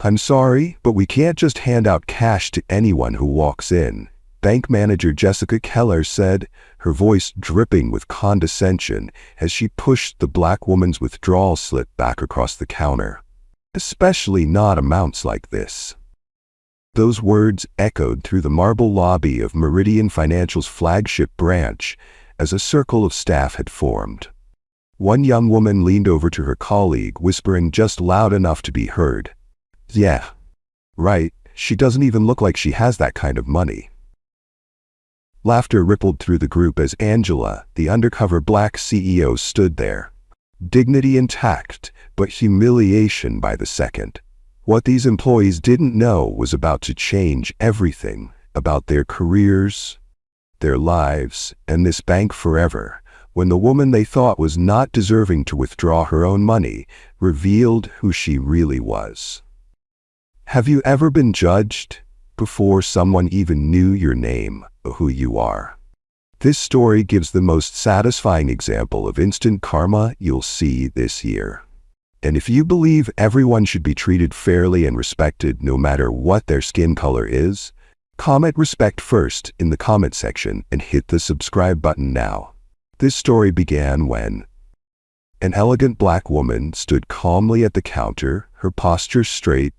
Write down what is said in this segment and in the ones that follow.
"I'm sorry, but we can't just hand out cash to anyone who walks in," bank manager Jessica Keller said, her voice dripping with condescension as she pushed the black woman's withdrawal slip back across the counter. "Especially not amounts like this." Those words echoed through the marble lobby of Meridian Financial's flagship branch as a circle of staff had formed. One young woman leaned over to her colleague, whispering just loud enough to be heard, "Yeah, right, she doesn't even look like she has that kind of money." Laughter rippled through the group as Angela, the undercover black CEO, stood there. Dignity intact, but humiliation by the second. What these employees didn't know was about to change everything about their careers, their lives, and this bank forever, when the woman they thought was not deserving to withdraw her own money revealed who she really was. Have you ever been judged before someone even knew your name or who you are? This story gives the most satisfying example of instant karma you'll see this year. And if you believe everyone should be treated fairly and respected no matter what their skin color is, comment "respect" first in the comment section and hit the subscribe button now. This story began when an elegant black woman stood calmly at the counter, her posture straight,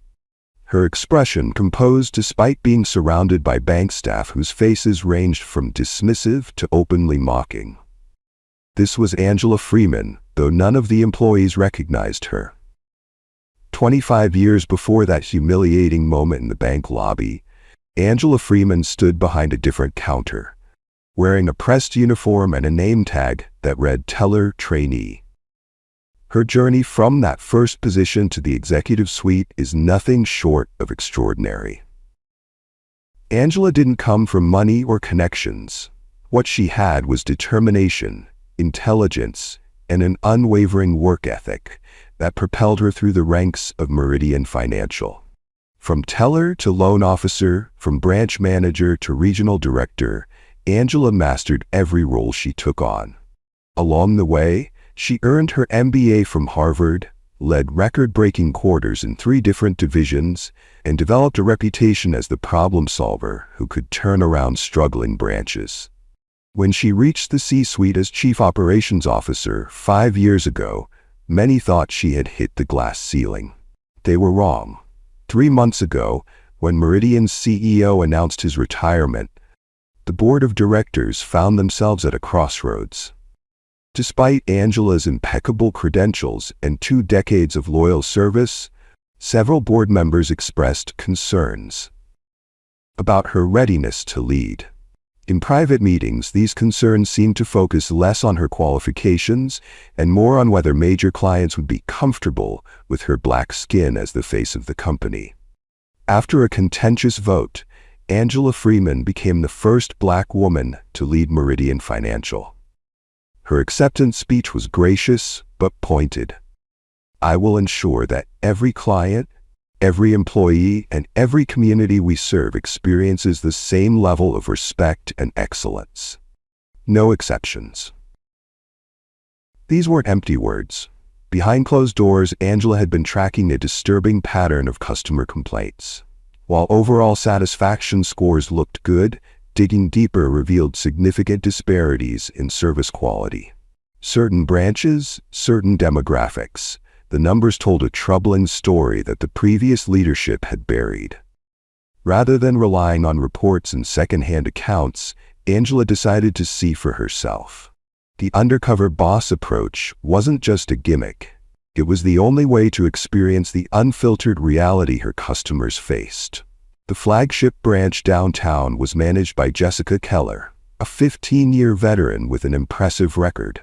her expression composed despite being surrounded by bank staff whose faces ranged from dismissive to openly mocking. This was Angela Freeman, though none of the employees recognized her. 25 years before that humiliating moment in the bank lobby, Angela Freeman stood behind a different counter, wearing a pressed uniform and a name tag that read Teller Trainee. Her journey from that first position to the executive suite is nothing short of extraordinary. Angela didn't come from money or connections. What she had was determination, intelligence, and an unwavering work ethic that propelled her through the ranks of Meridian Financial. From teller to loan officer, from branch manager to regional director, Angela mastered every role she took on. Along the way, she earned her MBA from Harvard, led record-breaking quarters in 3 different divisions, and developed a reputation as the problem solver who could turn around struggling branches. When she reached the C-suite as Chief Operations Officer 5 years ago, many thought she had hit the glass ceiling. They were wrong. 3 months ago, when Meridian's CEO announced his retirement, the board of directors found themselves at a crossroads. Despite Angela's impeccable credentials and 2 decades of loyal service, several board members expressed concerns about her readiness to lead. In private meetings, these concerns seemed to focus less on her qualifications and more on whether major clients would be comfortable with her black skin as the face of the company. After a contentious vote, Angela Freeman became the first black woman to lead Meridian Financial. Her acceptance speech was gracious but pointed. "I will ensure that every client, every employee, and every community we serve experiences the same level of respect and excellence. No exceptions." These weren't empty words. Behind closed doors, Angela had been tracking a disturbing pattern of customer complaints. While overall satisfaction scores looked good, digging deeper revealed significant disparities in service quality. Certain branches, certain demographics. The numbers told a troubling story that the previous leadership had buried. Rather than relying on reports and second-hand accounts, Angela decided to see for herself. The undercover boss approach wasn't just a gimmick. It was the only way to experience the unfiltered reality her customers faced. The flagship branch downtown was managed by Jessica Keller, a 15-year veteran with an impressive record.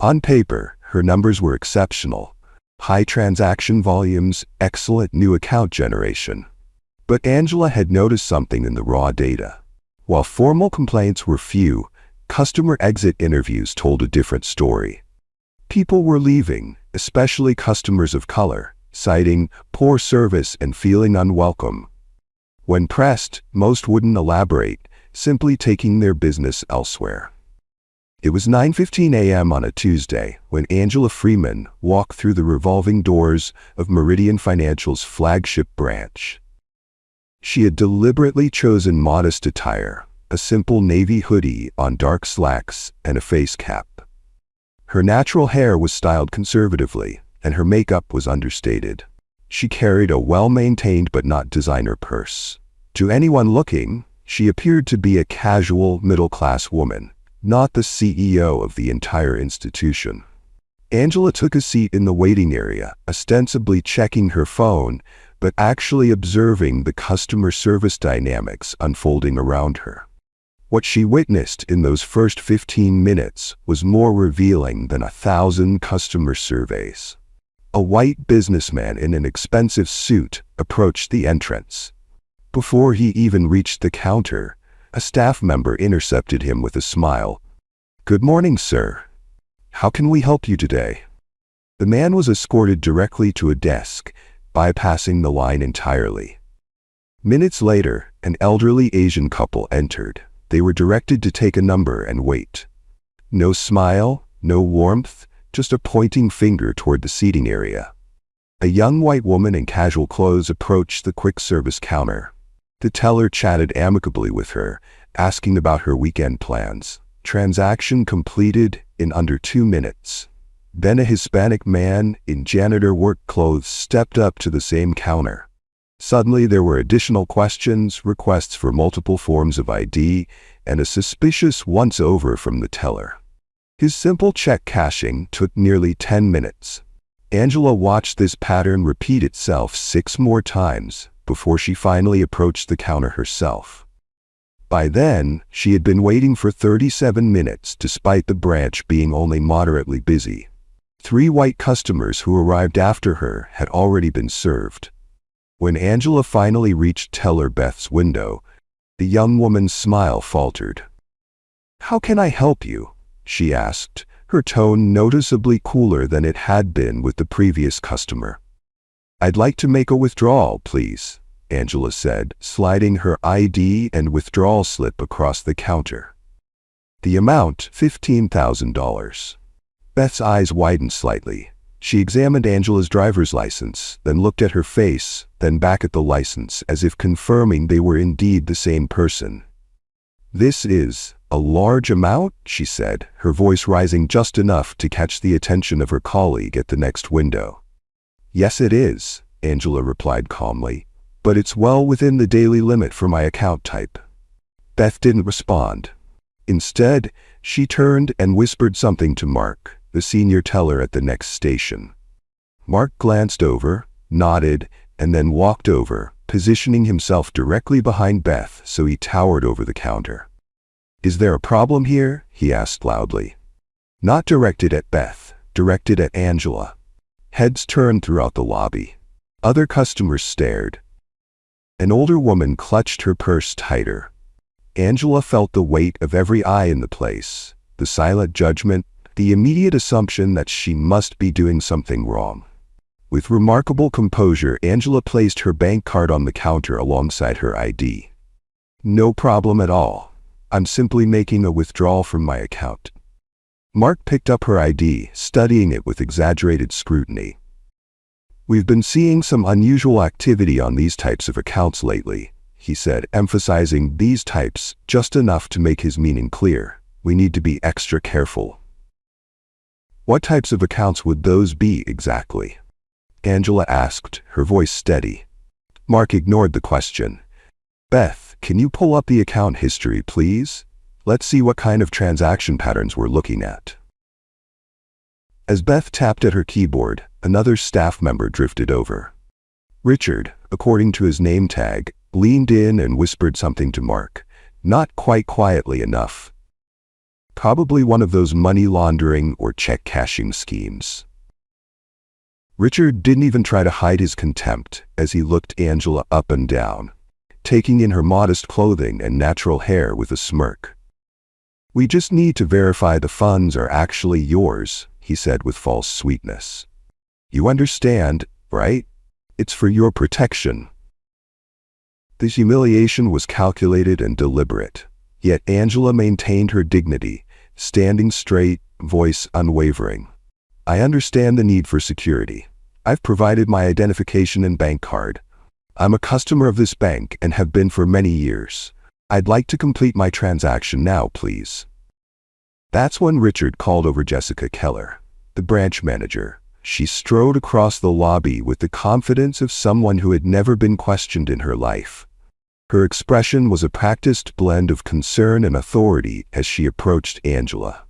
On paper, her numbers were exceptional. High transaction volumes, excellent new account generation. But Angela had noticed something in the raw data. While formal complaints were few, customer exit interviews told a different story. People were leaving, especially customers of color, citing poor service and feeling unwelcome. When pressed, most wouldn't elaborate, simply taking their business elsewhere. It was 9:15 a.m. on a Tuesday when Angela Freeman walked through the revolving doors of Meridian Financial's flagship branch. She had deliberately chosen modest attire, a simple navy hoodie on dark slacks and a face cap. Her natural hair was styled conservatively, and her makeup was understated. She carried a well-maintained but not designer purse. To anyone looking, she appeared to be a casual, middle-class woman, not the CEO of the entire institution. Angela took a seat in the waiting area, ostensibly checking her phone, but actually observing the customer service dynamics unfolding around her. What she witnessed in those first 15 minutes was more revealing than 1,000 customer surveys. A white businessman in an expensive suit approached the entrance. Before he even reached the counter, a staff member intercepted him with a smile. "Good morning, sir. How can we help you today?" The man was escorted directly to a desk, bypassing the line entirely. Minutes later, an elderly Asian couple entered. They were directed to take a number and wait. No smile, no warmth, just a pointing finger toward the seating area. A young white woman in casual clothes approached the quick service counter. The teller chatted amicably with her, asking about her weekend plans. Transaction completed in under 2 minutes. Then a Hispanic man in janitor work clothes stepped up to the same counter. Suddenly there were additional questions, requests for multiple forms of ID, and a suspicious once-over from the teller. His simple check cashing took nearly 10 minutes. Angela watched this pattern repeat itself 6 more times before she finally approached the counter herself. By then, she had been waiting for 37 minutes despite the branch being only moderately busy. 3 white customers who arrived after her had already been served. When Angela finally reached teller Beth's window, the young woman's smile faltered. "How can I help you?" she asked, her tone noticeably cooler than it had been with the previous customer. "I'd like to make a withdrawal, please," Angela said, sliding her ID and withdrawal slip across the counter. The amount, $15,000. Beth's eyes widened slightly. She examined Angela's driver's license, then looked at her face, then back at the license as if confirming they were indeed the same person. "This is a large amount," she said, her voice rising just enough to catch the attention of her colleague at the next window. "Yes, it is," Angela replied calmly, "but it's well within the daily limit for my account type." Beth didn't respond. Instead, she turned and whispered something to Mark, the senior teller at the next station. Mark glanced over, nodded, and then walked over, positioning himself directly behind Beth so he towered over the counter. "Is there a problem here?" he asked loudly. Not directed at Beth, directed at Angela. Heads turned throughout the lobby. Other customers stared. An older woman clutched her purse tighter. Angela felt the weight of every eye in the place, the silent judgment, the immediate assumption that she must be doing something wrong. With remarkable composure, Angela placed her bank card on the counter alongside her ID. "No problem at all. I'm simply making a withdrawal from my account." Mark picked up her ID, studying it with exaggerated scrutiny. "We've been seeing some unusual activity on these types of accounts lately," he said, emphasizing these types just enough to make his meaning clear. "We need to be extra careful." "What types of accounts would those be exactly?" Angela asked, her voice steady. Mark ignored the question. "Beth, can you pull up the account history, please? Let's see what kind of transaction patterns we're looking at." As Beth tapped at her keyboard, another staff member drifted over. Richard, according to his name tag, leaned in and whispered something to Mark, not quite quietly enough. Probably one of those money laundering or check cashing schemes. Richard didn't even try to hide his contempt as he looked Angela up and down, taking in her modest clothing and natural hair with a smirk. "We just need to verify the funds are actually yours," he said with false sweetness. "You understand, right? It's for your protection." The humiliation was calculated and deliberate, yet Angela maintained her dignity, standing straight, voice unwavering. "I understand the need for security. I've provided my identification and bank card. I'm a customer of this bank and have been for many years. I'd like to complete my transaction now, please." That's when Richard called over Jessica Keller, the branch manager. She strode across the lobby with the confidence of someone who had never been questioned in her life. Her expression was a practiced blend of concern and authority as she approached Angela.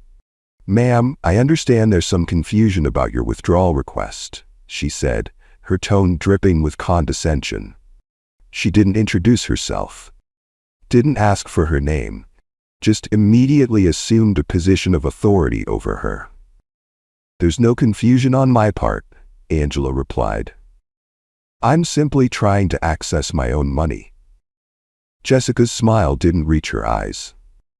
"Ma'am, I understand there's some confusion about your withdrawal request," she said, her tone dripping with condescension. She didn't introduce herself, didn't ask for her name, just immediately assumed a position of authority over her. "There's no confusion on my part," Angela replied. "I'm simply trying to access my own money." Jessica's smile didn't reach her eyes.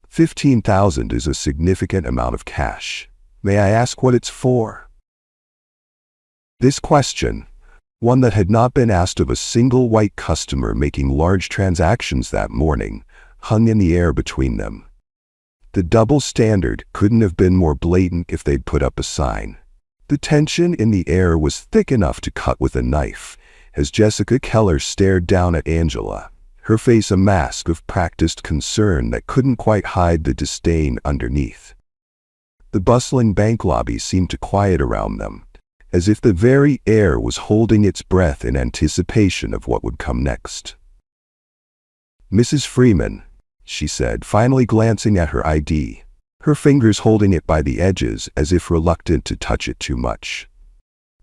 $15,000 is a significant amount of cash. "May I ask what it's for?" This question, one that had not been asked of a single white customer making large transactions that morning, hung in the air between them. The double standard couldn't have been more blatant if they'd put up a sign. The tension in the air was thick enough to cut with a knife as Jessica Keller stared down at Angela, her face a mask of practiced concern that couldn't quite hide the disdain underneath. The bustling bank lobby seemed to quiet around them, as if the very air was holding its breath in anticipation of what would come next. "Mrs. Freeman," she said, finally glancing at her ID, her fingers holding it by the edges as if reluctant to touch it too much.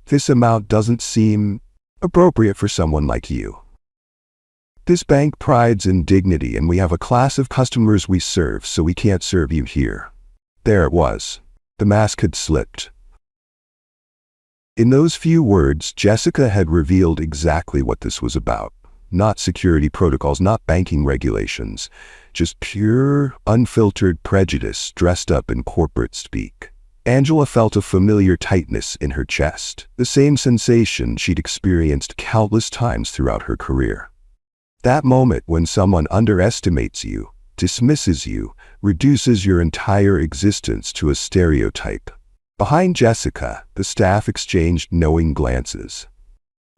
"This amount doesn't seem appropriate for someone like you. This bank prides in dignity and we have a class of customers we serve, so we can't serve you here." There it was. The mask had slipped. In those few words, Jessica had revealed exactly what this was about. Not security protocols, not banking regulations, just pure, unfiltered prejudice dressed up in corporate speak. Angela felt a familiar tightness in her chest, the same sensation she'd experienced countless times throughout her career. That moment when someone underestimates you, dismisses you, reduces your entire existence to a stereotype. Behind Jessica, the staff exchanged knowing glances.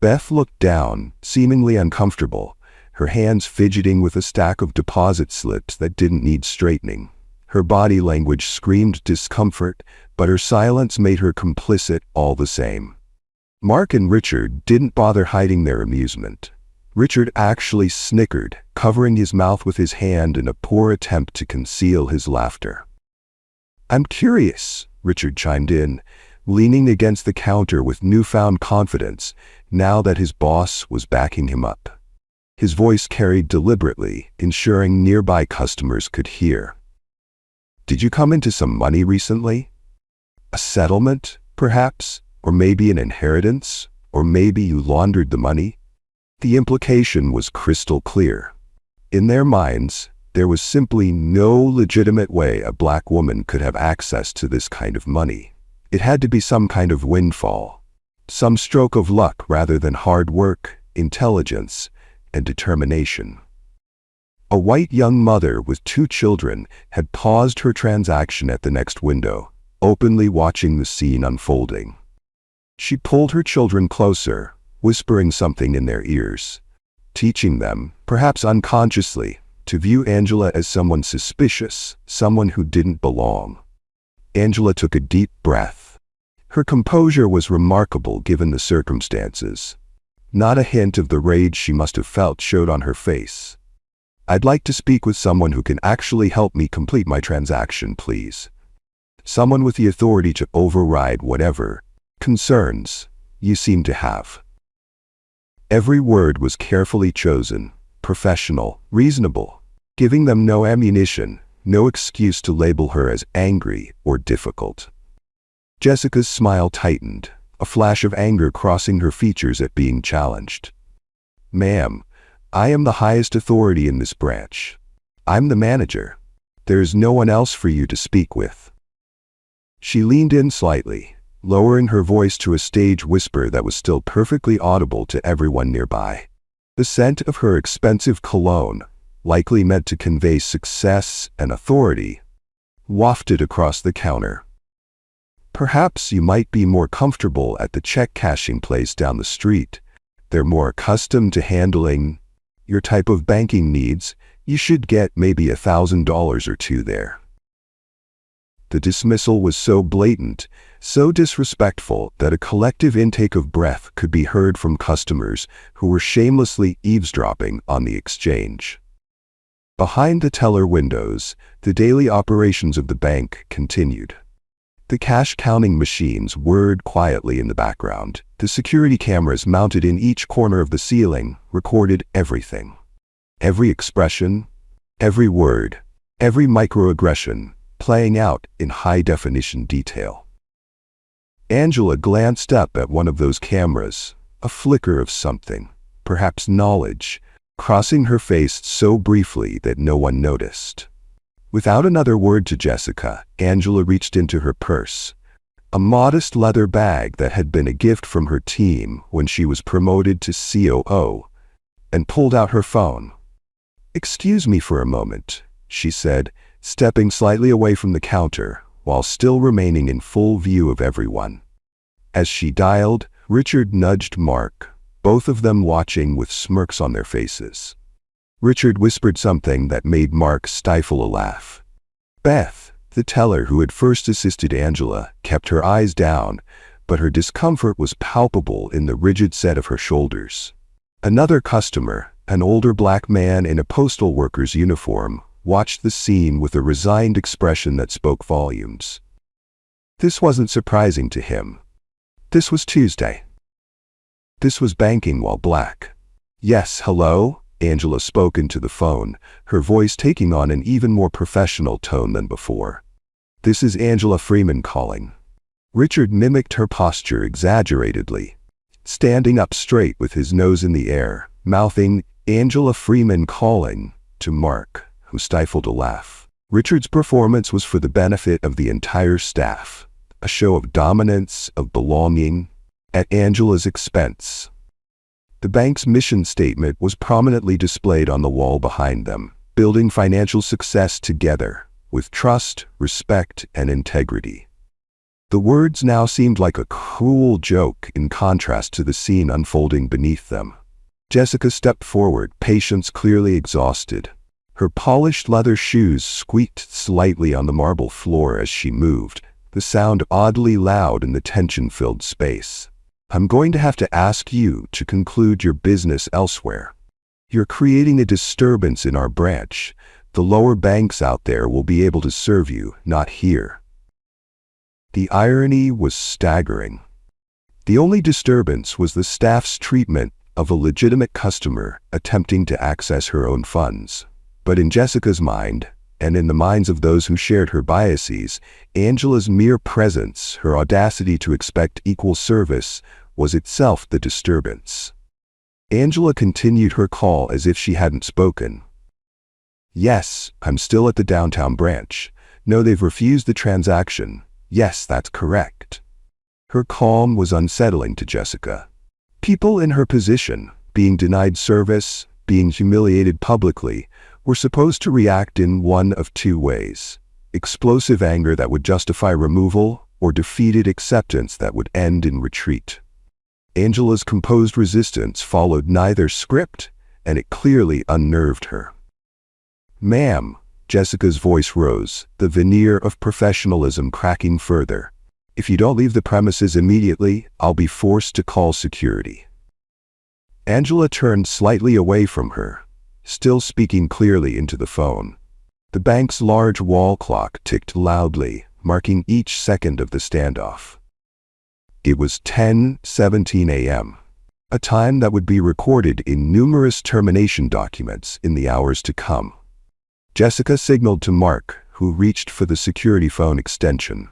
Beth looked down, seemingly uncomfortable, her hands fidgeting with a stack of deposit slips that didn't need straightening. Her body language screamed discomfort, but her silence made her complicit all the same. Mark and Richard didn't bother hiding their amusement. Richard actually snickered, covering his mouth with his hand in a poor attempt to conceal his laughter. "I'm curious," Richard chimed in, leaning against the counter with newfound confidence, now that his boss was backing him up. His voice carried deliberately, ensuring nearby customers could hear. "Did you come into some money recently? A settlement, perhaps? Or maybe an inheritance? Or maybe you laundered the money?" The implication was crystal clear. In their minds, there was simply no legitimate way a black woman could have access to this kind of money. It had to be some kind of windfall, some stroke of luck rather than hard work, intelligence, and determination. A white young mother with 2 children had paused her transaction at the next window, openly watching the scene unfolding. She pulled her children closer, whispering something in their ears, teaching them, perhaps unconsciously, to view Angela as someone suspicious, someone who didn't belong. Angela took a deep breath. Her composure was remarkable given the circumstances. Not a hint of the rage she must have felt showed on her face. "I'd like to speak with someone who can actually help me complete my transaction, please. Someone with the authority to override whatever concerns you seem to have." Every word was carefully chosen, professional, reasonable, giving them no ammunition, no excuse to label her as angry or difficult. Jessica's smile tightened, a flash of anger crossing her features at being challenged. "Ma'am, I am the highest authority in this branch. I'm the manager. There is no one else for you to speak with." She leaned in slightly, lowering her voice to a stage whisper that was still perfectly audible to everyone nearby. The scent of her expensive cologne, likely meant to convey success and authority, wafted across the counter. Perhaps you might be more comfortable at the check cashing place down the street. They're more accustomed to handling your type of banking needs. You should get maybe $1,000 or two there. The dismissal was so blatant, so disrespectful, that a collective intake of breath could be heard from customers who were shamelessly eavesdropping on the exchange. Behind the teller windows, the daily operations of the bank continued. The cash counting machines whirred quietly in the background. The security cameras mounted in each corner of the ceiling recorded everything. Every expression, every word, every microaggression, playing out in high-definition detail. Angela glanced up at one of those cameras, a flicker of something, perhaps knowledge, crossing her face so briefly that no one noticed. Without another word to Jessica, Angela reached into her purse, a modest leather bag that had been a gift from her team when she was promoted to COO, and pulled out her phone. "Excuse me for a moment," she said, stepping slightly away from the counter, while still remaining in full view of everyone. As she dialed, Richard nudged Mark, both of them watching with smirks on their faces. Richard whispered something that made Mark stifle a laugh. Beth, the teller who had first assisted Angela, kept her eyes down, but her discomfort was palpable in the rigid set of her shoulders. Another customer, an older black man in a postal worker's uniform, watched the scene with a resigned expression that spoke volumes. This wasn't surprising to him. This was Tuesday. This was banking while black. "Yes, hello?" Angela spoke into the phone, her voice taking on an even more professional tone than before. "This is Angela Freeman calling." Richard mimicked her posture exaggeratedly, standing up straight with his nose in the air, mouthing, "Angela Freeman calling," to Mark, who stifled a laugh. Richard's performance was for the benefit of the entire staff, a show of dominance, of belonging, at Angela's expense. The bank's mission statement was prominently displayed on the wall behind them, building financial success together, with trust, respect, and integrity. The words now seemed like a cruel joke in contrast to the scene unfolding beneath them. Jessica stepped forward, patience clearly exhausted. Her polished leather shoes squeaked slightly on the marble floor as she moved, the sound oddly loud in the tension-filled space. "I'm going to have to ask you to conclude your business elsewhere. You're creating a disturbance in our branch. The lower banks out there will be able to serve you, not here." The irony was staggering. The only disturbance was the staff's treatment of a legitimate customer attempting to access her own funds. But in Jessica's mind, and in the minds of those who shared her biases, Angela's mere presence, her audacity to expect equal service, was itself the disturbance. Angela continued her call as if she hadn't spoken. "Yes, I'm still at the downtown branch. No, they've refused the transaction. Yes, that's correct." Her calm was unsettling to Jessica. People in her position, being denied service, being humiliated publicly, were supposed to react in one of two ways: explosive anger that would justify removal, or defeated acceptance that would end in retreat. Angela's composed resistance followed neither script, and it clearly unnerved her. "Ma'am," Jessica's voice rose, the veneer of professionalism cracking further. "If you don't leave the premises immediately, I'll be forced to call security." Angela turned slightly away from her, still speaking clearly into the phone. The bank's large wall clock ticked loudly, marking each second of the standoff. It was 10:17 a.m., a time that would be recorded in numerous termination documents in the hours to come. Jessica signaled to Mark, who reached for the security phone extension.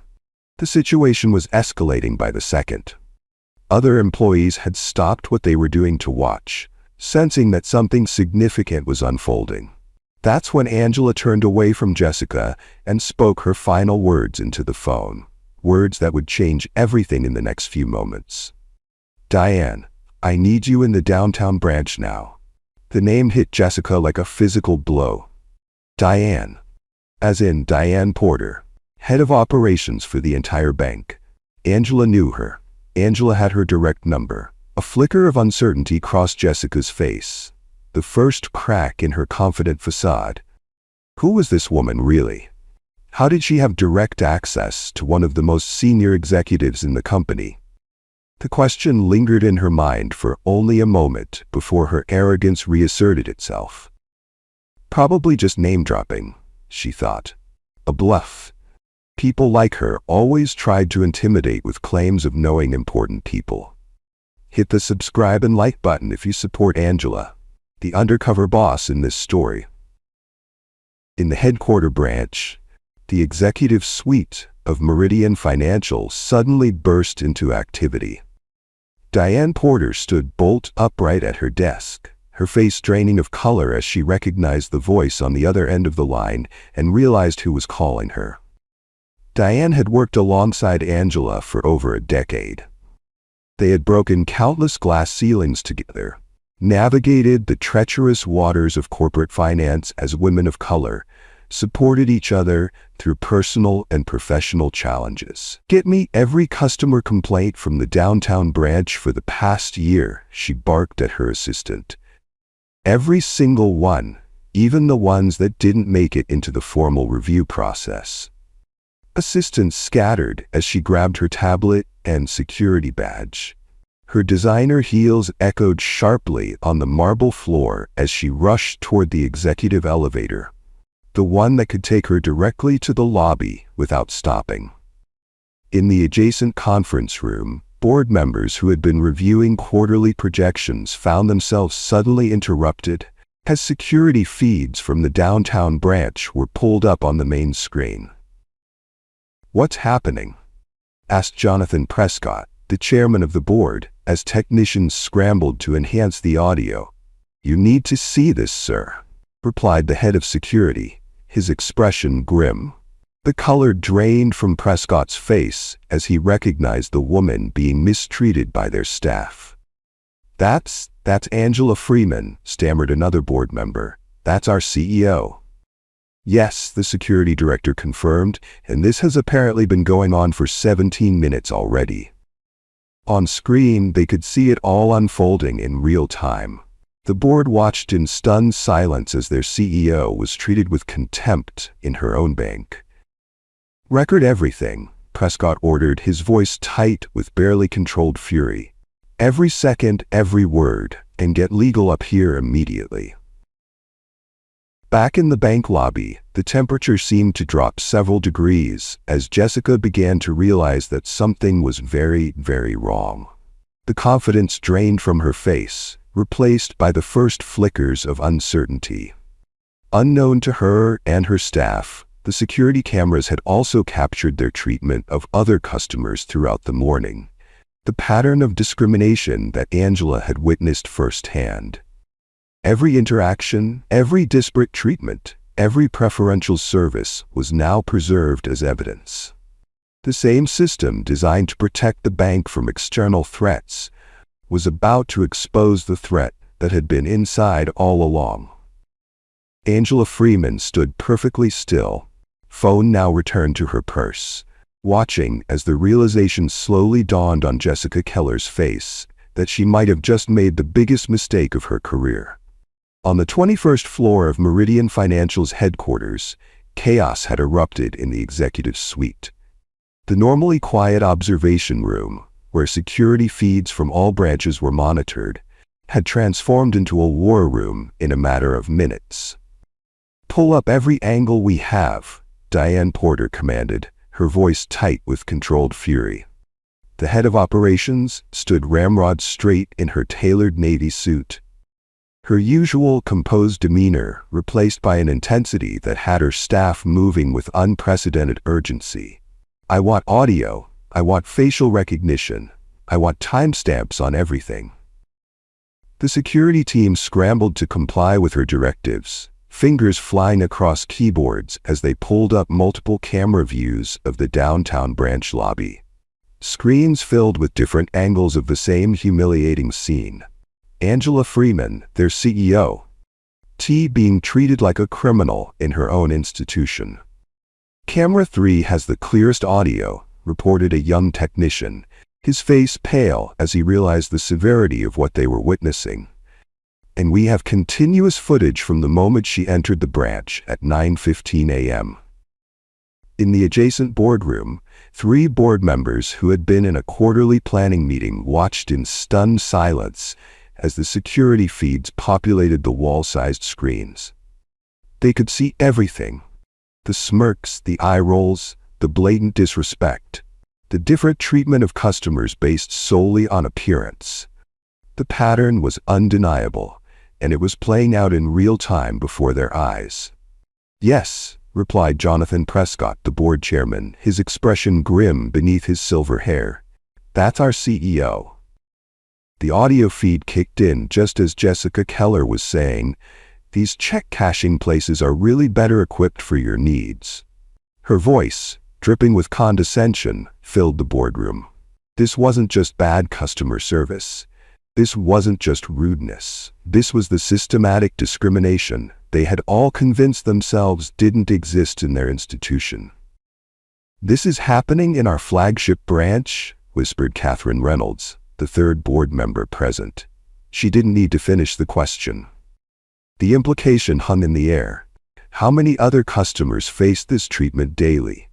The situation was escalating by the second. Other employees had stopped what they were doing to watch, sensing that something significant was unfolding. That's when Angela turned away from Jessica and spoke her final words into the phone, words that would change everything in the next few moments. "Diane, I need you in the downtown branch now." The name hit Jessica like a physical blow. Diane. As in Diane Porter, head of operations for the entire bank. Angela knew her. Angela had her direct number. A flicker of uncertainty crossed Jessica's face, the first crack in her confident facade. Who was this woman really? How did she have direct access to one of the most senior executives in the company? The question lingered in her mind for only a moment before her arrogance reasserted itself. Probably just name-dropping, she thought. A bluff. People like her always tried to intimidate with claims of knowing important people. Hit the subscribe and like button if you support Angela, the undercover boss in this story. In the headquarter branch, the executive suite of Meridian Financial suddenly burst into activity. Diane Porter stood bolt upright at her desk, her face draining of color as she recognized the voice on the other end of the line and realized who was calling her. Diane had worked alongside Angela for over a decade. They had broken countless glass ceilings together, navigated the treacherous waters of corporate finance as women of color, supported each other through personal and professional challenges. Get me every customer complaint from the downtown branch for the past year, she barked at her assistant. Every single one, even the ones that didn't make it into the formal review process. Assistants scattered as she grabbed her tablet and security badge. Her designer heels echoed sharply on the marble floor as she rushed toward the executive elevator, the one that could take her directly to the lobby without stopping. In the adjacent conference room, board members who had been reviewing quarterly projections found themselves suddenly interrupted as security feeds from the downtown branch were pulled up on the main screen. "What's happening?" asked Jonathan Prescott, the chairman of the board, as technicians scrambled to enhance the audio. "You need to see this, sir," replied the head of security, his expression grim. The color drained from Prescott's face as he recognized the woman being mistreated by their staff. That's Angela Freeman," stammered another board member. "That's our CEO." "Yes," the security director confirmed, "and this has apparently been going on for 17 minutes already." On screen, they could see it all unfolding in real time. The board watched in stunned silence as their CEO was treated with contempt in her own bank. "Record everything," Prescott ordered, his voice tight with barely controlled fury. "Every second, every word, and get legal up here immediately." Back in the bank lobby, the temperature seemed to drop several degrees as Jessica began to realize that something was very, very wrong. The confidence drained from her face, replaced by the first flickers of uncertainty. Unknown to her and her staff, the security cameras had also captured their treatment of other customers throughout the morning, the pattern of discrimination that Angela had witnessed firsthand. Every interaction, every disparate treatment, every preferential service was now preserved as evidence. The same system designed to protect the bank from external threats was about to expose the threat that had been inside all along. Angela Freeman stood perfectly still, phone now returned to her purse, watching as the realization slowly dawned on Jessica Keller's face that she might have just made the biggest mistake of her career. On the 21st floor of Meridian Financial's headquarters, chaos had erupted in the executive suite. The normally quiet observation room, where security feeds from all branches were monitored, had transformed into a war room in a matter of minutes. "Pull up every angle we have," Diane Porter commanded, her voice tight with controlled fury. The head of operations stood ramrod straight in her tailored navy suit, her usual composed demeanor replaced by an intensity that had her staff moving with unprecedented urgency. "I want audio, I want facial recognition, I want timestamps on everything." The security team scrambled to comply with her directives, fingers flying across keyboards as they pulled up multiple camera views of the downtown branch lobby. Screens filled with different angles of the same humiliating scene. Angela Freeman, their CEO, being treated like a criminal in her own institution. Camera 3 has the clearest audio, reported a young technician, his face pale as he realized the severity of what they were witnessing. And we have continuous footage from the moment she entered the branch at 9:15 a.m. In the adjacent boardroom, 3 board members who had been in a quarterly planning meeting watched in stunned silence as the security feeds populated the wall-sized screens. They could see everything: the smirks, the eye rolls, the blatant disrespect, the different treatment of customers based solely on appearance. The pattern was undeniable, and it was playing out in real time before their eyes. "Yes," replied Jonathan Prescott, the board chairman, his expression grim beneath his silver hair. "That's our CEO." The audio feed kicked in just as Jessica Keller was saying, "These check cashing places are really better equipped for your needs." Her voice, dripping with condescension, filled the boardroom. This wasn't just bad customer service. This wasn't just rudeness. This was the systematic discrimination they had all convinced themselves didn't exist in their institution. "This is happening in our flagship branch," whispered Catherine Reynolds, the 3rd board member present. She didn't need to finish the question. The implication hung in the air. How many other customers faced this treatment daily?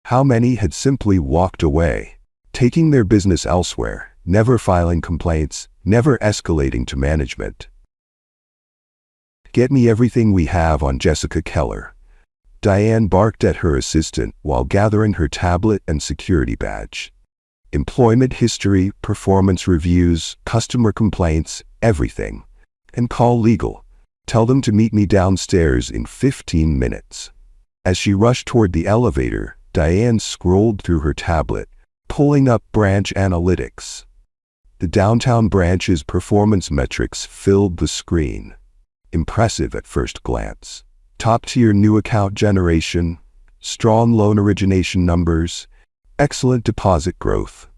How many had simply walked away, taking their business elsewhere, never filing complaints, never escalating to management? "Get me everything we have on Jessica Keller," Diane barked at her assistant while gathering her tablet and security badge. "Employment history, performance reviews, customer complaints, everything. And call legal. Tell them to meet me downstairs in 15 minutes." As she rushed toward the elevator, Diane scrolled through her tablet, pulling up branch analytics. The downtown branch's performance metrics filled the screen. Impressive at first glance. Top-tier new account generation, strong loan origination numbers, excellent deposit growth.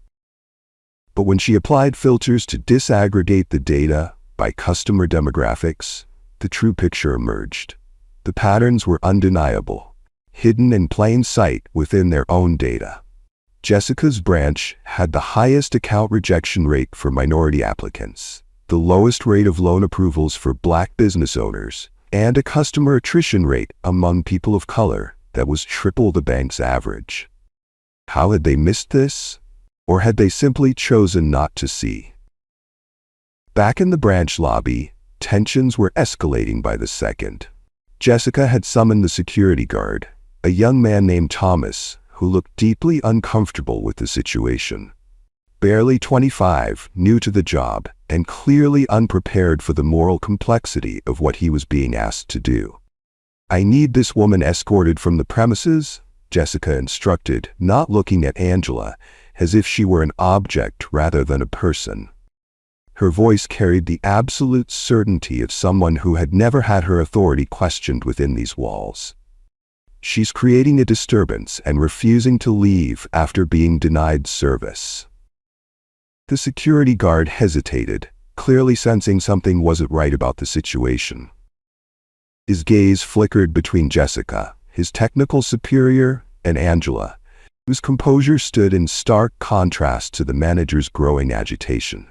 But when she applied filters to disaggregate the data by customer demographics, the true picture emerged. The patterns were undeniable, hidden in plain sight within their own data. Jessica's branch had the highest account rejection rate for minority applicants, the lowest rate of loan approvals for Black business owners, and a customer attrition rate among people of color that was triple the bank's average. How had they missed this? Or had they simply chosen not to see? Back in the branch lobby, tensions were escalating by the second. Jessica had summoned the security guard, a young man named Thomas, who looked deeply uncomfortable with the situation. Barely 25, new to the job, and clearly unprepared for the moral complexity of what he was being asked to do. "I need this woman escorted from the premises," Jessica instructed, not looking at Angela, as if she were an object rather than a person. Her voice carried the absolute certainty of someone who had never had her authority questioned within these walls. "She's creating a disturbance and refusing to leave after being denied service." The security guard hesitated, clearly sensing something wasn't right about the situation. His gaze flickered between Jessica, his technical superior, and Angela, whose composure stood in stark contrast to the manager's growing agitation.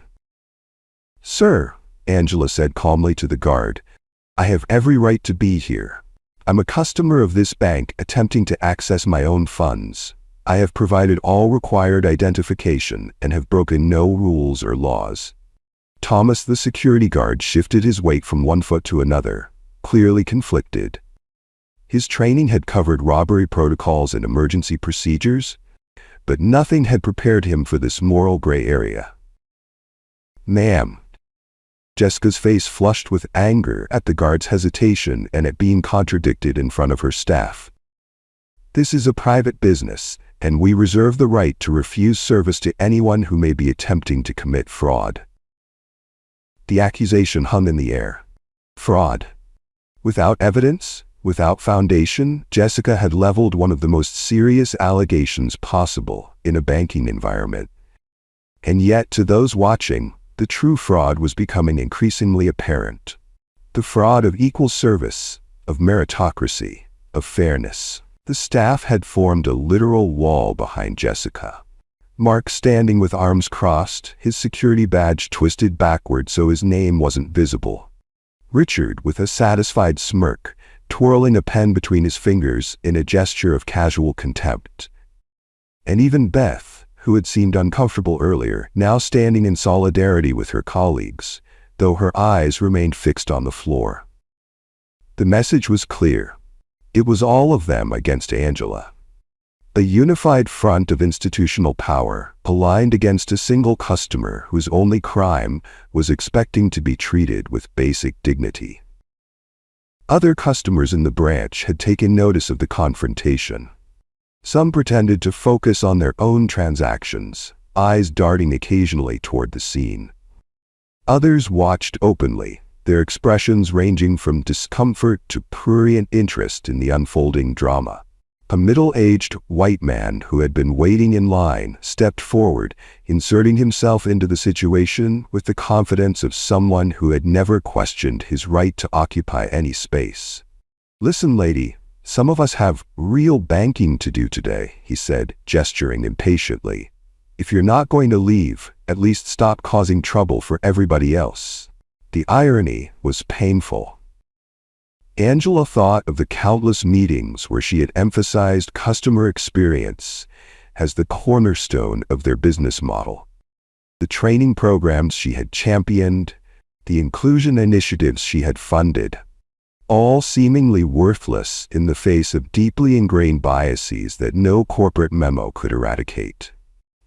"Sir," Angela said calmly to the guard, "I have every right to be here. I'm a customer of this bank attempting to access my own funds. I have provided all required identification and have broken no rules or laws." Thomas, the security guard, shifted his weight from one foot to another, clearly conflicted. His training had covered robbery protocols and emergency procedures, but nothing had prepared him for this moral gray area. "Ma'am." Jessica's face flushed with anger at the guard's hesitation and at being contradicted in front of her staff. "This is a private business, and we reserve the right to refuse service to anyone who may be attempting to commit fraud." The accusation hung in the air. Fraud. Without evidence, without foundation, Jessica had leveled one of the most serious allegations possible in a banking environment. And yet, to those watching, the true fraud was becoming increasingly apparent. The fraud of equal service, of meritocracy, of fairness. The staff had formed a literal wall behind Jessica. Mark standing with arms crossed, his security badge twisted backward so his name wasn't visible. Richard, with a satisfied smirk, twirling a pen between his fingers in a gesture of casual contempt. And even Beth, who had seemed uncomfortable earlier, now standing in solidarity with her colleagues, though her eyes remained fixed on the floor. The message was clear. It was all of them against Angela. A unified front of institutional power, aligned against a single customer whose only crime was expecting to be treated with basic dignity. Other customers in the branch had taken notice of the confrontation. Some pretended to focus on their own transactions, eyes darting occasionally toward the scene. Others watched openly, their expressions ranging from discomfort to prurient interest in the unfolding drama. A middle-aged white man who had been waiting in line stepped forward, inserting himself into the situation with the confidence of someone who had never questioned his right to occupy any space. "Listen, lady, some of us have real banking to do today," he said, gesturing impatiently. "If you're not going to leave, at least stop causing trouble for everybody else." The irony was painful. Angela thought of the countless meetings where she had emphasized customer experience as the cornerstone of their business model. The training programs she had championed, the inclusion initiatives she had funded, all seemingly worthless in the face of deeply ingrained biases that no corporate memo could eradicate.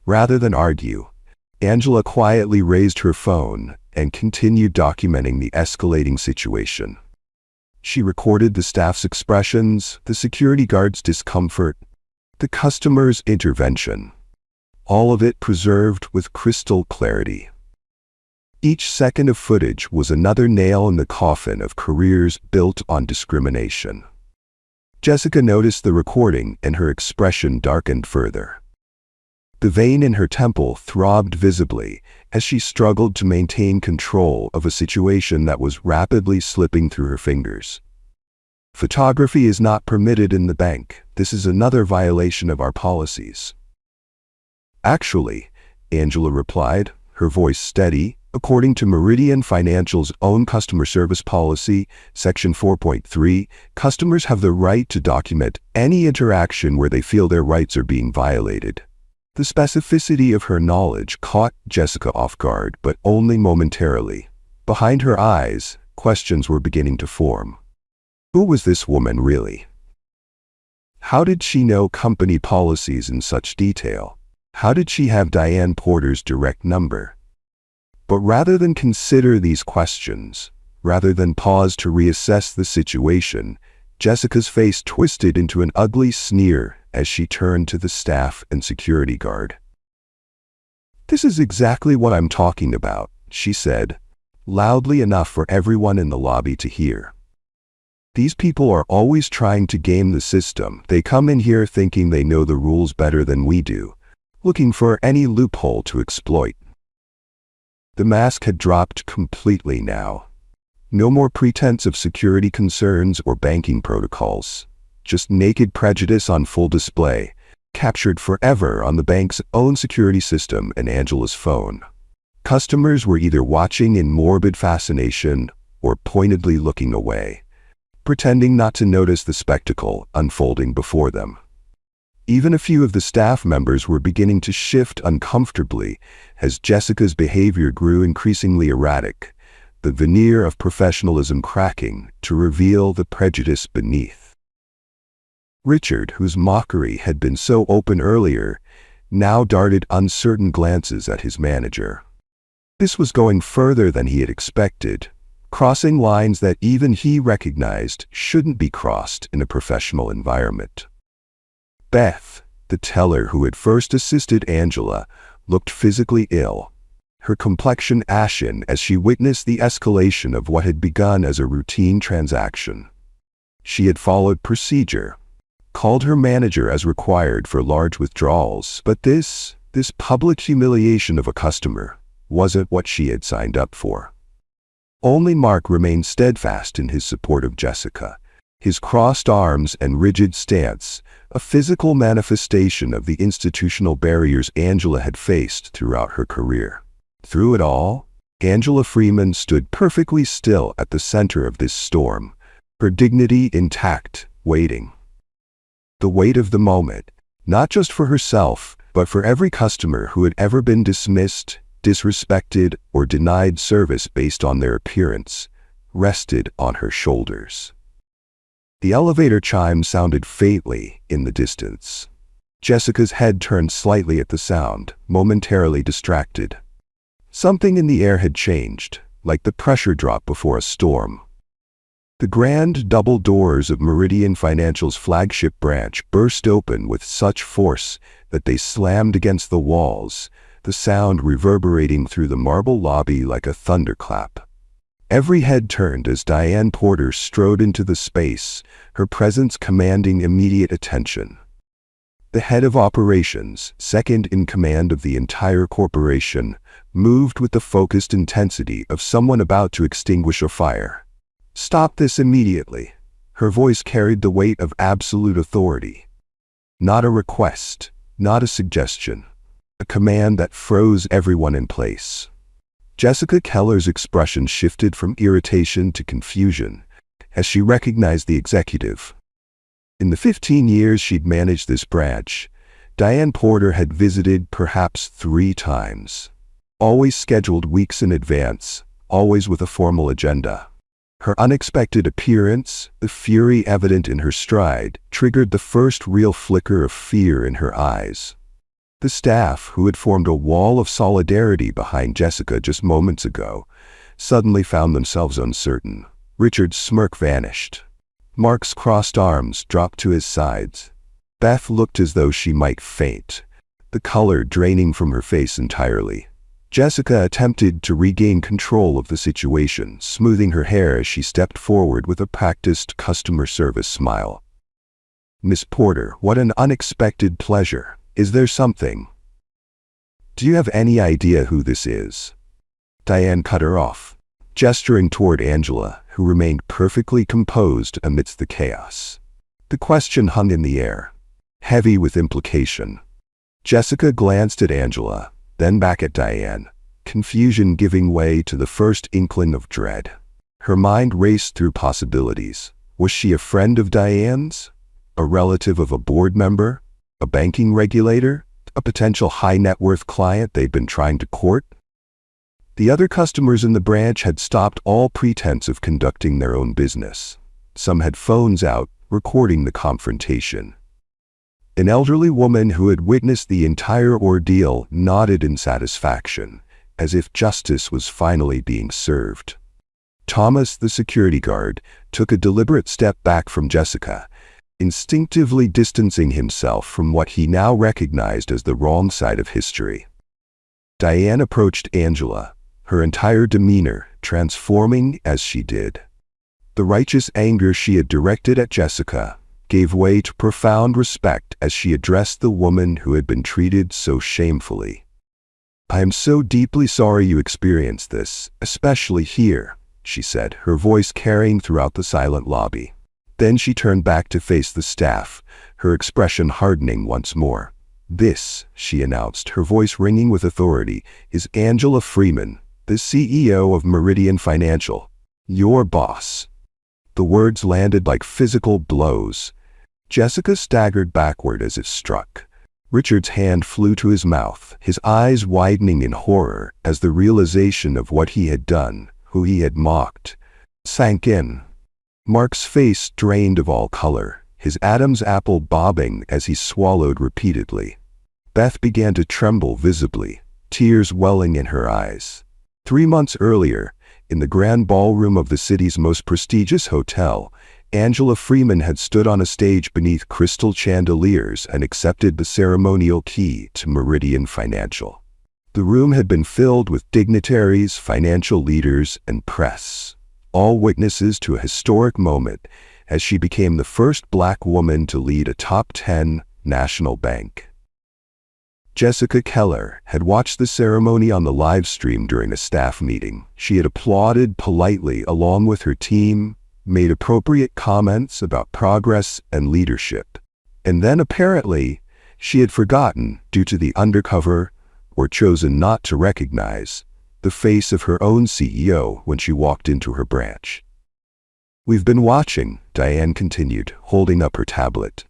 Rather than argue, Angela quietly raised her phone and continued documenting the escalating situation. She recorded the staff's expressions, the security guard's discomfort, the customer's intervention, all of it preserved with crystal clarity. Each second of footage was another nail in the coffin of careers built on discrimination. Jessica noticed the recording and her expression darkened further. The vein in her temple throbbed visibly as she struggled to maintain control of a situation that was rapidly slipping through her fingers. "Photography is not permitted in the bank. This is another violation of our policies." "Actually," Angela replied, her voice steady, "according to Meridian Financial's own customer service policy, Section 4.3, customers have the right to document any interaction where they feel their rights are being violated." The specificity of her knowledge caught Jessica off guard, but only momentarily. Behind her eyes, questions were beginning to form. Who was this woman really? How did she know company policies in such detail? How did she have Diane Porter's direct number? But rather than consider these questions, rather than pause to reassess the situation, Jessica's face twisted into an ugly sneer as she turned to the staff and security guard. "This is exactly what I'm talking about," she said, loudly enough for everyone in the lobby to hear. "These people are always trying to game the system. They come in here thinking they know the rules better than we do, looking for any loophole to exploit." The mask had dropped completely now. No more pretense of security concerns or banking protocols. Just naked prejudice on full display, captured forever on the bank's own security system and Angela's phone. Customers were either watching in morbid fascination or pointedly looking away, pretending not to notice the spectacle unfolding before them. Even a few of the staff members were beginning to shift uncomfortably as Jessica's behavior grew increasingly erratic, the veneer of professionalism cracking to reveal the prejudice beneath. Richard, whose mockery had been so open earlier, now darted uncertain glances at his manager. This was going further than he had expected, crossing lines that even he recognized shouldn't be crossed in a professional environment. Beth, the teller who had first assisted Angela, looked physically ill, her complexion ashen as she witnessed the escalation of what had begun as a routine transaction. She had followed procedure, called her manager as required for large withdrawals, but this public humiliation of a customer wasn't what she had signed up for. Only Mark remained steadfast in his support of Jessica, his crossed arms and rigid stance a physical manifestation of the institutional barriers Angela had faced throughout her career. Through it all, Angela Freeman stood perfectly still at the center of this storm, her dignity intact, waiting. The weight of the moment, not just for herself, but for every customer who had ever been dismissed, disrespected, or denied service based on their appearance, rested on her shoulders. The elevator chime sounded faintly in the distance. Jessica's head turned slightly at the sound, momentarily distracted. Something in the air had changed, like the pressure drop before a storm. The grand double doors of Meridian Financial's flagship branch burst open with such force that they slammed against the walls, the sound reverberating through the marble lobby like a thunderclap. Every head turned as Diane Porter strode into the space, her presence commanding immediate attention. The head of operations, second in command of the entire corporation, moved with the focused intensity of someone about to extinguish a fire. "Stop this immediately." Her voice carried the weight of absolute authority. Not a request, not a suggestion, a command that froze everyone in place. Jessica Keller's expression shifted from irritation to confusion as she recognized the executive. In the 15 years she'd managed this branch, Diane Porter had visited perhaps 3 times. Always scheduled weeks in advance, always with a formal agenda. Her unexpected appearance, the fury evident in her stride, triggered the first real flicker of fear in her eyes. The staff, who had formed a wall of solidarity behind Jessica just moments ago, suddenly found themselves uncertain. Richard's smirk vanished. Mark's crossed arms dropped to his sides. Beth looked as though she might faint, the color draining from her face entirely. Jessica attempted to regain control of the situation, smoothing her hair as she stepped forward with a practiced customer service smile. "Miss Porter, what an unexpected pleasure. Is there something? Do you have any idea who this is?" Diane cut her off, gesturing toward Angela, who remained perfectly composed amidst the chaos. The question hung in the air, heavy with implication. Jessica glanced at Angela, then back at Diane, confusion giving way to the first inkling of dread. Her mind raced through possibilities. Was she a friend of Diane's? A relative of a board member? A banking regulator? A potential high-net-worth client they'd been trying to court? The other customers in the branch had stopped all pretense of conducting their own business. Some had phones out, recording the confrontation. An elderly woman who had witnessed the entire ordeal nodded in satisfaction, as if justice was finally being served. Thomas, the security guard, took a deliberate step back from Jessica, instinctively distancing himself from what he now recognized as the wrong side of history. Diane approached Angela, her entire demeanor transforming as she did. The righteous anger she had directed at Jessica gave way to profound respect as she addressed the woman who had been treated so shamefully. "I am so deeply sorry you experienced this, especially here," she said, her voice carrying throughout the silent lobby. Then she turned back to face the staff, her expression hardening once more. "This," she announced, her voice ringing with authority, "is Angela Freeman, the CEO of Meridian Financial. Your boss." The words landed like physical blows. Jessica staggered backward as if struck. Richard's hand flew to his mouth, his eyes widening in horror as the realization of what he had done, who he had mocked, sank in. Mark's face drained of all color, his Adam's apple bobbing as he swallowed repeatedly. Beth began to tremble visibly, tears welling in her eyes. 3 months earlier, in the grand ballroom of the city's most prestigious hotel, Angela Freeman had stood on a stage beneath crystal chandeliers and accepted the ceremonial key to Meridian Financial. The room had been filled with dignitaries, financial leaders, and press, all witnesses to a historic moment as she became the first Black woman to lead a top 10 national bank. Jessica Keller had watched the ceremony on the live stream during a staff meeting. She had applauded politely along with her team, made appropriate comments about progress and leadership, And then apparently, she had forgotten, due to the undercover, or chosen not to recognize, the face of her own CEO when she walked into her branch. "We've been watching," Diane continued, holding up her tablet.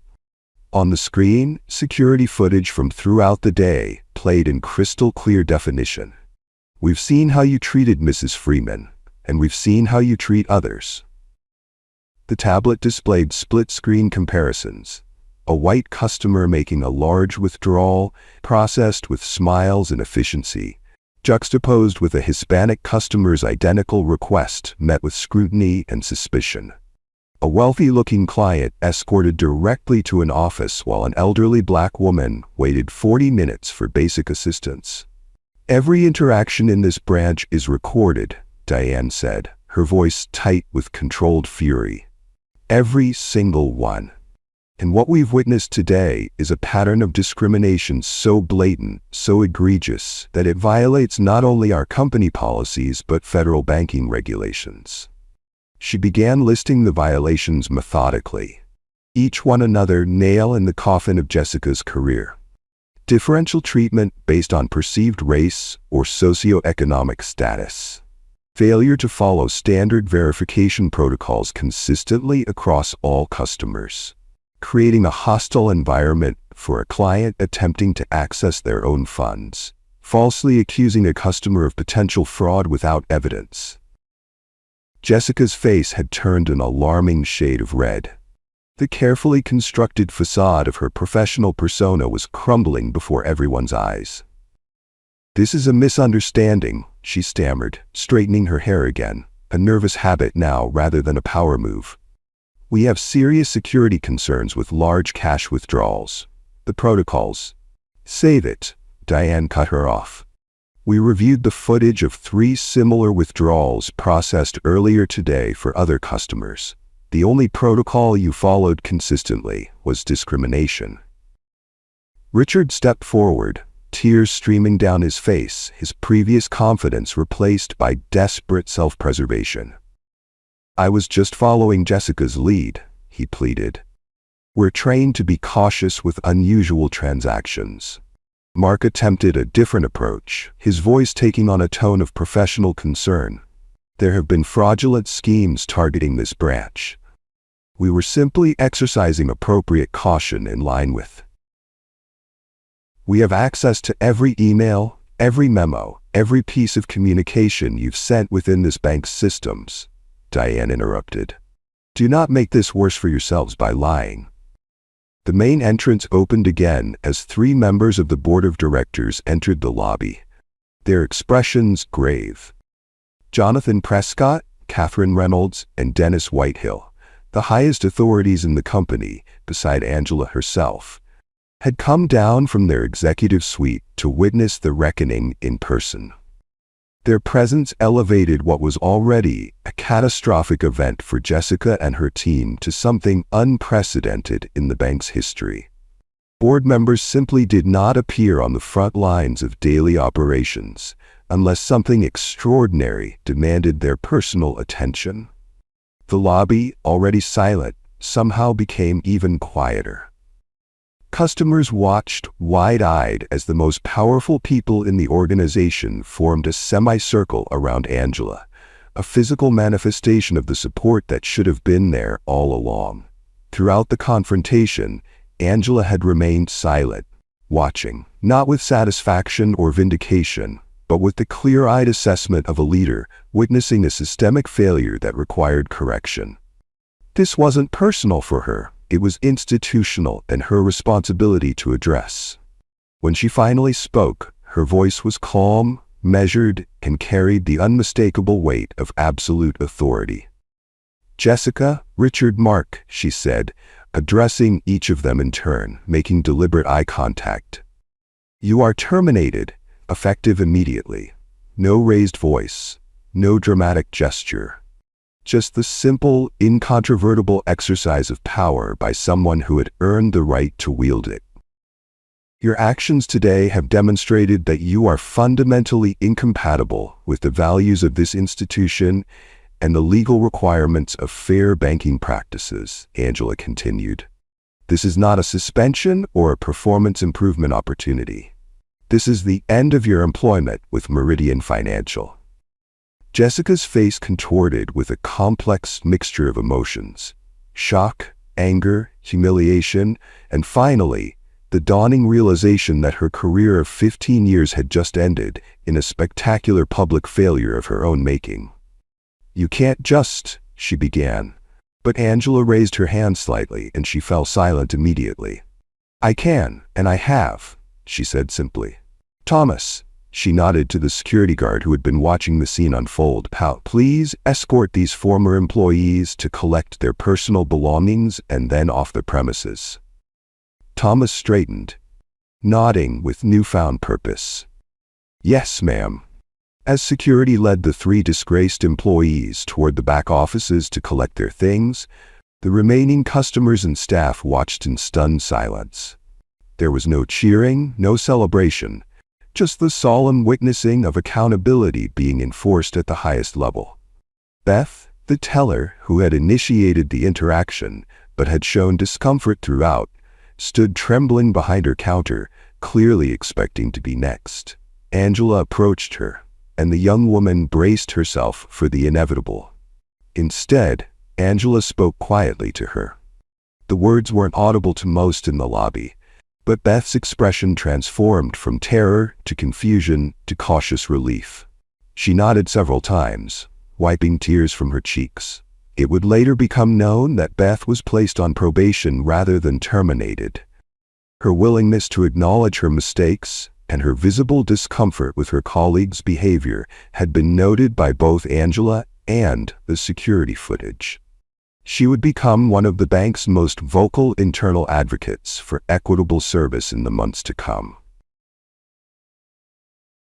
On the screen, security footage from throughout the day played in crystal clear definition. "We've seen how you treated Mrs. Freeman, and we've seen how you treat others." The tablet displayed split-screen comparisons. A white customer making a large withdrawal, processed with smiles and efficiency, juxtaposed with a Hispanic customer's identical request met with scrutiny and suspicion. A wealthy-looking client escorted directly to an office while an elderly black woman waited 40 minutes for basic assistance. "Every interaction in this branch is recorded," Diane said, her voice tight with controlled fury. "Every single one. And what we've witnessed today is a pattern of discrimination so blatant, so egregious, that it violates not only our company policies but federal banking regulations." She began listing the violations methodically, each one another nail in the coffin of Jessica's career. Differential treatment based on perceived race or socioeconomic status. Failure to follow standard verification protocols consistently across all customers. Creating a hostile environment for a client attempting to access their own funds. Falsely accusing a customer of potential fraud without evidence. Jessica's face had turned an alarming shade of red. The carefully constructed facade of her professional persona was crumbling before everyone's eyes. "This is a misunderstanding," she stammered, straightening her hair again, a nervous habit now rather than a power move. "We have serious security concerns with large cash withdrawals. The protocols." "Save it," Diane cut her off. "We reviewed the footage of 3 similar withdrawals processed earlier today for other customers. The only protocol you followed consistently was discrimination." Richard stepped forward, tears streaming down his face, his previous confidence replaced by desperate self-preservation. "I was just following Jessica's lead," he pleaded. "We're trained to be cautious with unusual transactions." Mark attempted a different approach, his voice taking on a tone of professional concern. "There have been fraudulent schemes targeting this branch. We were simply exercising appropriate caution in line with. We have access to every email, every memo, every piece of communication you've sent within this bank's systems," Diane interrupted. "Do not make this worse for yourselves by lying." The main entrance opened again as 3 members of the board of directors entered the lobby, their expressions grave. Jonathan Prescott, Catherine Reynolds, and Dennis Whitehill, the highest authorities in the company, beside Angela herself, had come down from their executive suite to witness the reckoning in person. Their presence elevated what was already a catastrophic event for Jessica and her team to something unprecedented in the bank's history. Board members simply did not appear on the front lines of daily operations unless something extraordinary demanded their personal attention. The lobby, already silent, somehow became even quieter. Customers watched wide-eyed as the most powerful people in the organization formed a semicircle around Angela, a physical manifestation of the support that should have been there all along. Throughout the confrontation, Angela had remained silent, watching, not with satisfaction or vindication, but with the clear-eyed assessment of a leader witnessing a systemic failure that required correction. This wasn't personal for her. It was institutional and her responsibility to address. When she finally spoke, her voice was calm, measured, and carried the unmistakable weight of absolute authority. "Jessica, Richard, Mark," she said, addressing each of them in turn, making deliberate eye contact. "You are terminated, effective immediately. No raised voice, no dramatic gesture. Just the simple, incontrovertible exercise of power by someone who had earned the right to wield it. Your actions today have demonstrated that you are fundamentally incompatible with the values of this institution and the legal requirements of fair banking practices," Angela continued. This is not a suspension or a performance improvement opportunity. This is the end of your employment with Meridian Financial." Jessica's face contorted with a complex mixture of emotions: shock, anger, humiliation, and finally, the dawning realization that her career of 15 years had just ended in a spectacular public failure of her own making. "You can't just," she began. But Angela raised her hand slightly and she fell silent immediately. "I can, and I have," she said simply. "Thomas," she nodded to the security guard who had been watching the scene unfold, "please escort these former employees to collect their personal belongings and then off the premises." Thomas straightened, nodding with newfound purpose. "Yes, ma'am." As security led the 3 disgraced employees toward the back offices to collect their things, the remaining customers and staff watched in stunned silence. There was no cheering, no celebration, just the solemn witnessing of accountability being enforced at the highest level. Beth, the teller who had initiated the interaction but had shown discomfort throughout, stood trembling behind her counter, clearly expecting to be next. Angela approached her, and the young woman braced herself for the inevitable. Instead, Angela spoke quietly to her. The words weren't audible to most in the lobby, but Beth's expression transformed from terror to confusion to cautious relief. She nodded several times, wiping tears from her cheeks. It would later become known that Beth was placed on probation rather than terminated. Her willingness to acknowledge her mistakes and her visible discomfort with her colleagues' behavior had been noted by both Angela and the security footage. She would become one of the bank's most vocal internal advocates for equitable service in the months to come.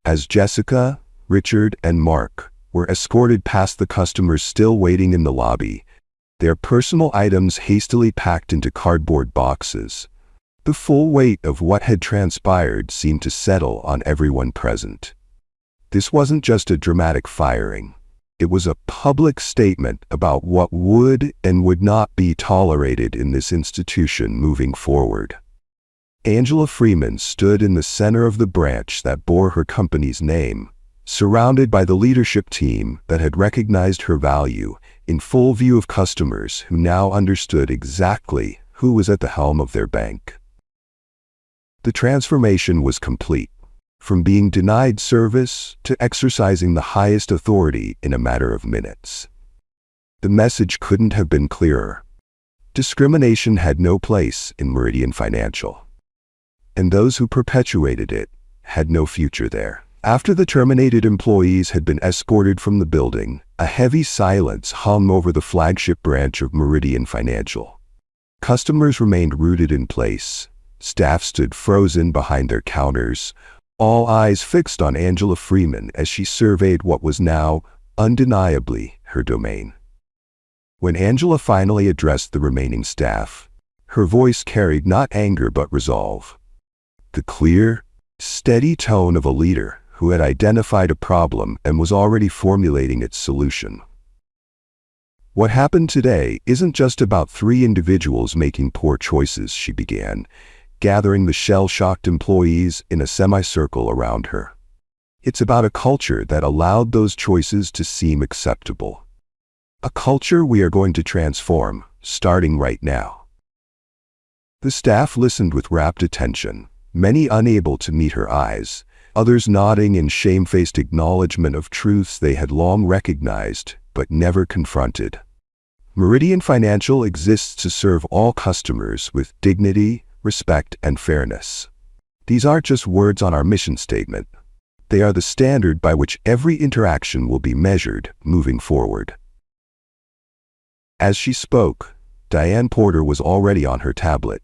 As Jessica, Richard, and Mark were escorted past the customers still waiting in the lobby, their personal items hastily packed into cardboard boxes, the full weight of what had transpired seemed to settle on everyone present. This wasn't just a dramatic firing. It was a public statement about what would and would not be tolerated in this institution moving forward. Angela Freeman stood in the center of the branch that bore her company's name, surrounded by the leadership team that had recognized her value, in full view of customers who now understood exactly who was at the helm of their bank. The transformation was complete, from being denied service to exercising the highest authority in a matter of minutes. The message couldn't have been clearer. Discrimination had no place in Meridian Financial, and those who perpetuated it had no future there. After the terminated employees had been escorted from the building, a heavy silence hung over the flagship branch of Meridian Financial. Customers remained rooted in place. Staff stood frozen behind their counters, all eyes fixed on Angela Freeman as she surveyed what was now, undeniably, her domain. When Angela finally addressed the remaining staff, her voice carried not anger but resolve. The clear, steady tone of a leader who had identified a problem and was already formulating its solution. "What happened today isn't just about 3 individuals making poor choices," she began, gathering the shell-shocked employees in a semicircle around her. "It's about a culture that allowed those choices to seem acceptable. A culture we are going to transform, starting right now." The staff listened with rapt attention, many unable to meet her eyes, others nodding in shamefaced acknowledgement of truths they had long recognized but never confronted. Meridian Financial exists to serve all customers with dignity, respect, and fairness. These aren't just words on our mission statement. They are the standard by which every interaction will be measured moving forward. As she spoke, Diane Porter was already on her tablet,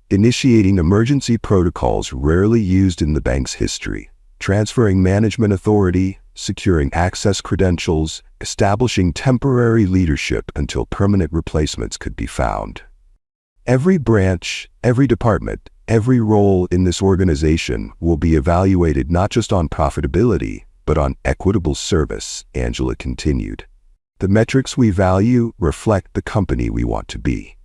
initiating emergency protocols rarely used in the bank's history, transferring management authority, securing access credentials, establishing temporary leadership until permanent replacements could be found. Every branch, every department, every role in this organization will be evaluated not just on profitability, but on equitable service, Angela continued. The metrics we value reflect the company we want to be.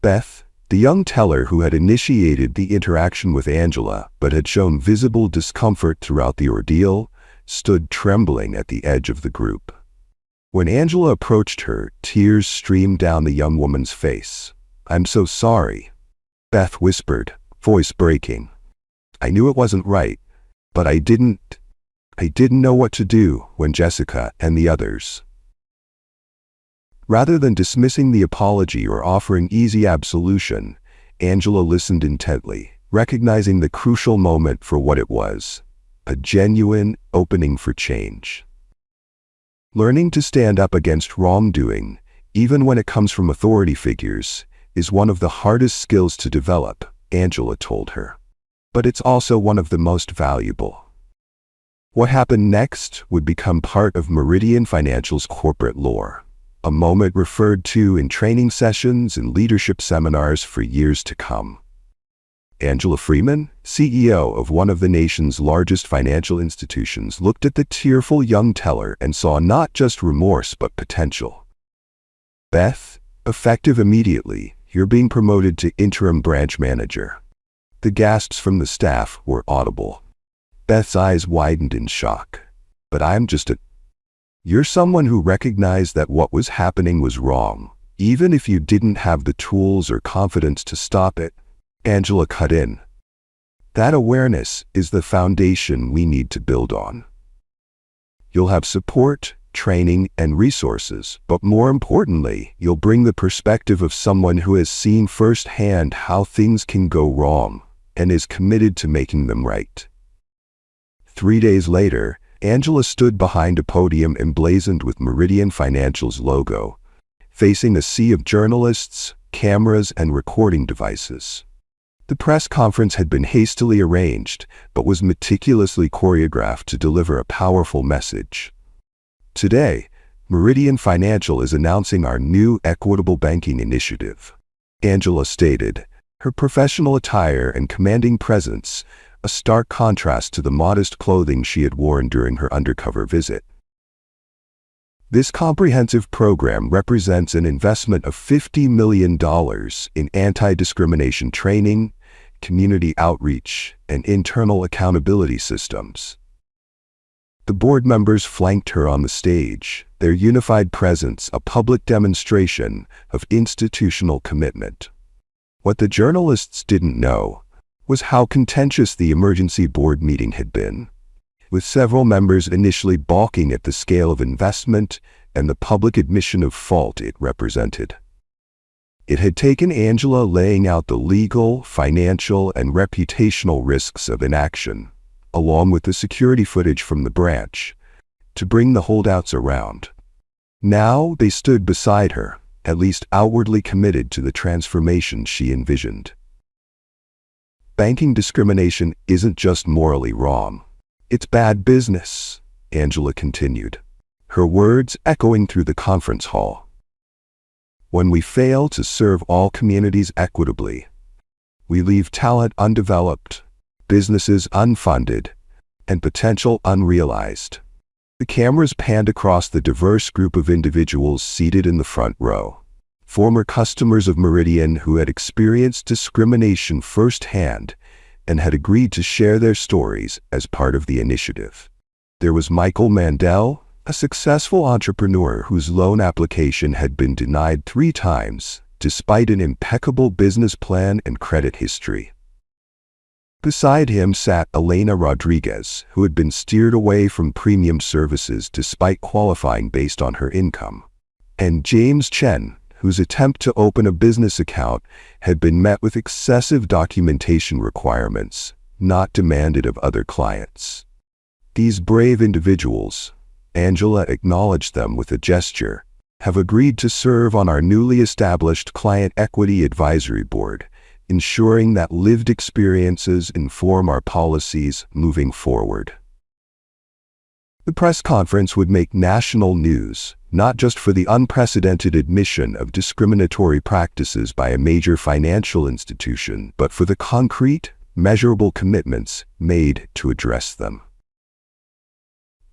Beth, the young teller who had initiated the interaction with Angela but had shown visible discomfort throughout the ordeal, stood trembling at the edge of the group. When Angela approached her, tears streamed down the young woman's face. "I'm so sorry," Beth whispered, voice breaking. "I knew it wasn't right, but I didn't know what to do when Jessica and the others." Rather than dismissing the apology or offering easy absolution, Angela listened intently, recognizing the crucial moment for what it was: a genuine opening for change. Learning to stand up against wrongdoing, even when it comes from authority figures, is one of the hardest skills to develop, Angela told her. But it's also one of the most valuable. What happened next would become part of Meridian Financial's corporate lore, a moment referred to in training sessions and leadership seminars for years to come. Angela Freeman, CEO of one of the nation's largest financial institutions, looked at the tearful young teller and saw not just remorse but potential. "Beth, effective immediately, you're being promoted to interim branch manager." The gasps from the staff were audible. Beth's eyes widened in shock. "But You're someone who recognized that what was happening was wrong, even if you didn't have the tools or confidence to stop it," Angela cut in. "That awareness is the foundation we need to build on. You'll have support, training, and resources, but more importantly, you'll bring the perspective of someone who has seen firsthand how things can go wrong and is committed to making them right." 3 days later, Angela stood behind a podium emblazoned with Meridian Financial's logo, facing a sea of journalists, cameras, and recording devices. The press conference had been hastily arranged, but was meticulously choreographed to deliver a powerful message. "Today, Meridian Financial is announcing our new equitable banking initiative," Angela stated, her professional attire and commanding presence a stark contrast to the modest clothing she had worn during her undercover visit. "This comprehensive program represents an investment of $50 million in anti-discrimination training, community outreach, and internal accountability systems." The board members flanked her on the stage, their unified presence a public demonstration of institutional commitment. What the journalists didn't know was how contentious the emergency board meeting had been, with several members initially balking at the scale of investment and the public admission of fault it represented. It had taken Angela laying out the legal, financial, and reputational risks of inaction, along with the security footage from the branch, to bring the holdouts around. Now they stood beside her, at least outwardly committed to the transformation she envisioned. "Banking discrimination isn't just morally wrong. It's bad business," Angela continued, her words echoing through the conference hall. "When we fail to serve all communities equitably, we leave talent undeveloped, businesses unfunded, and potential unrealized." The cameras panned across the diverse group of individuals seated in the front row, former customers of Meridian who had experienced discrimination firsthand and had agreed to share their stories as part of the initiative. There was Michael Mandel, a successful entrepreneur whose loan application had been denied 3 times, despite an impeccable business plan and credit history. Beside him sat Elena Rodriguez, who had been steered away from premium services despite qualifying based on her income, and James Chen, whose attempt to open a business account had been met with excessive documentation requirements, not demanded of other clients. These brave individuals, Angela acknowledged them with a gesture, have agreed to serve on our newly established Client Equity Advisory Board, ensuring that lived experiences inform our policies moving forward. The press conference would make national news, not just for the unprecedented admission of discriminatory practices by a major financial institution, but for the concrete, measurable commitments made to address them.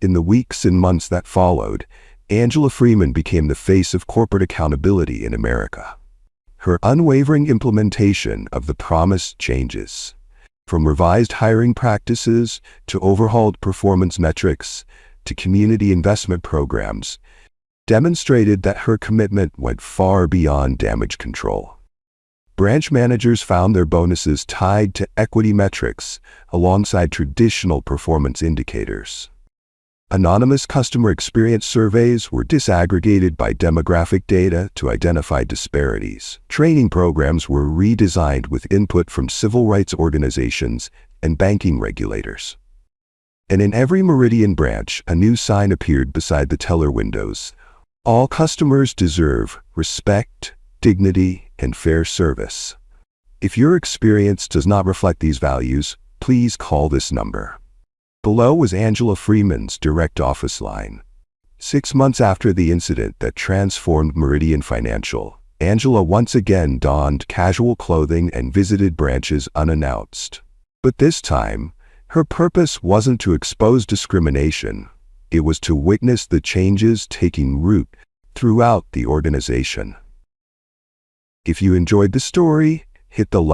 In the weeks and months that followed, Angela Freeman became the face of corporate accountability in America. her unwavering implementation of the promised changes, from revised hiring practices to overhauled performance metrics to community investment programs, demonstrated that her commitment went far beyond damage control. Branch managers found their bonuses tied to equity metrics alongside traditional performance indicators. Anonymous customer experience surveys were disaggregated by demographic data to identify disparities. Training programs were redesigned with input from civil rights organizations and banking regulators. And in every Meridian branch, a new sign appeared beside the teller windows. All customers deserve respect, dignity, and fair service. If your experience does not reflect these values, please call this number. Below was Angela Freeman's direct office line. 6 months after the incident that transformed Meridian Financial, Angela once again donned casual clothing and visited branches unannounced. But this time, her purpose wasn't to expose discrimination. It was to witness the changes taking root throughout the organization. If you enjoyed the story, hit the like